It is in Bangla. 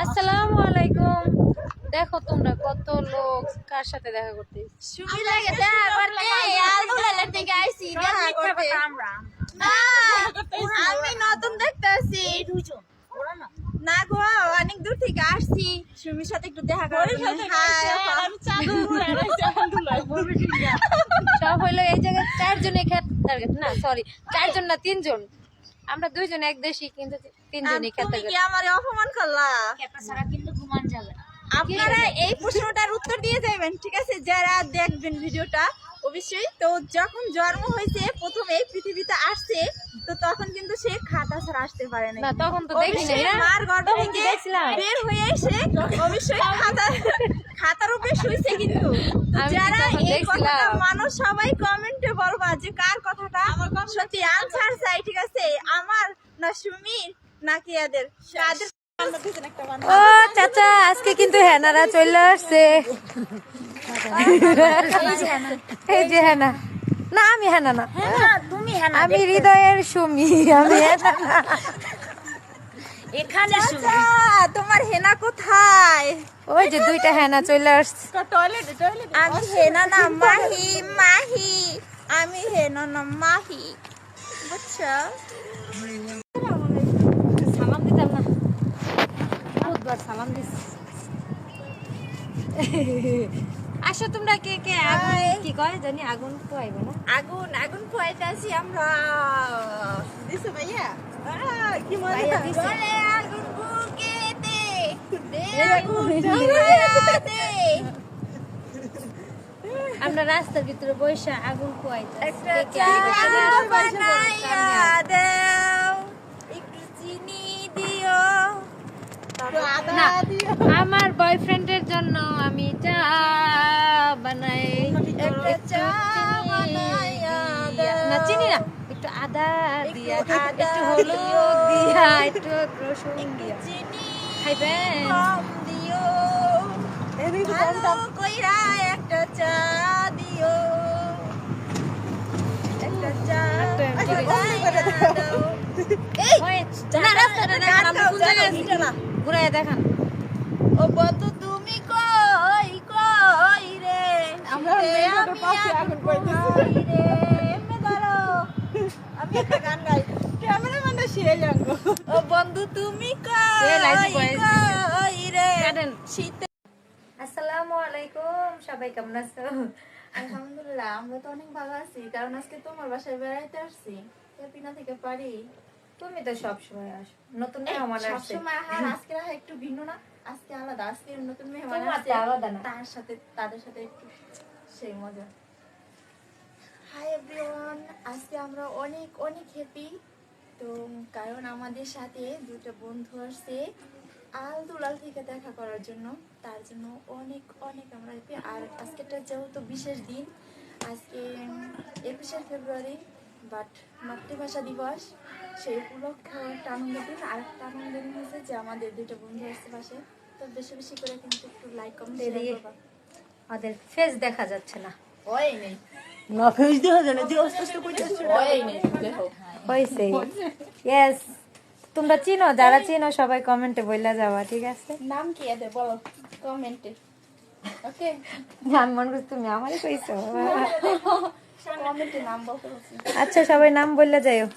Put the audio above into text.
আসসালামু আলাইকুম। দেখো তোমরা কত লোক কার সাথে দেখা করতে আমি নতুন দেখতেছি না গো, অনেক দূর থেকে আসছি সুমির সাথে একটু দেখা করার জন্য। সব হইলো এই জায়গায় চারজনে না সরি চারজন না তিনজন, আমরা দুইজন এক দেশি কিন্তু তিনজনই খেতে তুমি কি আমারে অপমান করলা? আপনারা এই প্রশ্নটার উত্তর দিয়ে যাবেন, ঠিক আছে? যারা দেখবেন ভিডিওটা অবশ্যই। তো যখন জন্ম হয়েছে প্রথম এই পৃথিবীতে আসছে, তো তখন কিন্তু সে খাতা ছাড়া আসতে পারে না। তখন তো দেখি নাই না, মার গর্ভ থেকে বের হয়ে এসে অবশ্যই খাতার উপরে শুইছে। কিন্তু যারা এই কথাটা মানুষ সবাই কমেন্টে বলবা যে কার কথাটা সত্যি, আনসার চাই, ঠিক আছে? আমার না সুমির নাকি এদের কাদের? ও চাচা আজকে কিন্তু হেনারা চলে আসছে। এই যে হেনা না, আমি হেনা না, আমি হৃদয়ের সুমি, আমি হেনা না। এখানে তোমার হেনা কোথায়? ওই যে দুইটা হেনা চলে আসছে। আমি হেনা না মাহি, মাহি আমি হেনা না মাহি, বুঝছো? সালাম দিতাম না, বুধবার সালাম দিস। আসো তোমরা কে কে কি কয় জানি আগুন পোয়াইবে না? আগুন আগুন পোয়াইতাছি আমরা। দিছো ভাইয়া? কি মজা দিছে। আগুন বুকেতে দে, আগুন জ্বালাতে। আমরা রাস্তার ভিতরে বসে আগুন পোয়াইতাছি। একটা চা বানাইয়া দাও, একটু চিনি দিও, না, আমার বয়ফ্রেন্ডের জন্য আমি চা বানাই। একটা চা বানাইয়া দাও। না চিনি না, একটু আদা দিয়া, একটু হলুদ দিয়া, একটু রসুন দিয়া চিনি খাইবেন। কম দিও, ভালো কইরা একটা চা দিও, একটা চা বানাইয়া দাও। এই না রাস্তাটা দেখান, আমরা কোন জায়গায় আছি ঘুরাই দেখান। ও বন্ধু তুমি কই কই রে, আমরা আগুন পাইতেছি রে। এমনি ধরো, আমি একটা গান গাই, ক্যামেরাম্যানটা শিয়ে যাবো। ও বন্ধু তুমি কই কই রে শীতে। আসসালামু আলাইকুম, সবাই কেমন আছো? আলহামদুলিল্লাহ, আমরা তো অনেক ভালো আছি, কারণ আজকে তোমার বাসায় বেড়াইতে আসছি। পিনা থেকে পারি। তুমি তো সব সময় আসো, নতুন মেহমান আসছে সবসময় আজকে একটু ভিন্ন না, আজকে আলাদা। আজকে নতুন মেহমান তোমার আসছে, তো আলাদা না। তাদের সাথে একটু সেই মজা। হাই এভরিওয়ান, আজকে আমরা অনেক অনেক হ্যাপি। তো কারণ আমাদের সাথে দুটো বন্ধু আসছে আলদুলাল থেকে দেখা করার জন্য, তার জন্য অনেক অনেক আমরা হ্যাপি। আর আজকেটা যেহেতু বিশেষ দিন, আজকে 21শে ফেব্রুয়ারি, বাট মাতৃভাষা দিবস, সেই উপলক্ষে একটা আনন্দের দিন। আর একটা আনন্দের দিন হচ্ছে যে আমাদের দুটো বন্ধু আসছে পাশে। তো বেশি বেশি করে কিন্তু একটু লাইক কমেন্ট শেয়ার করবা। ওদের ফেস দেখা যাচ্ছে না, ওই নেই না ফেস দেখা যায় না, যে অস্ত অস্ত কইতাছ ওই নেই দেখো। হইছে। ইয়েস, তোমরা চিনো, যারা চিনো সবাই কমেন্টে বইলা যাওয়া, ঠিক আছে? নাম কি এদের বলো কমেন্টে, ওকে? আমি মনে করছি তুমি আমারই কইছো। কমেন্টে নাম বলতে। আচ্ছা সবাই নাম বললে যাইও।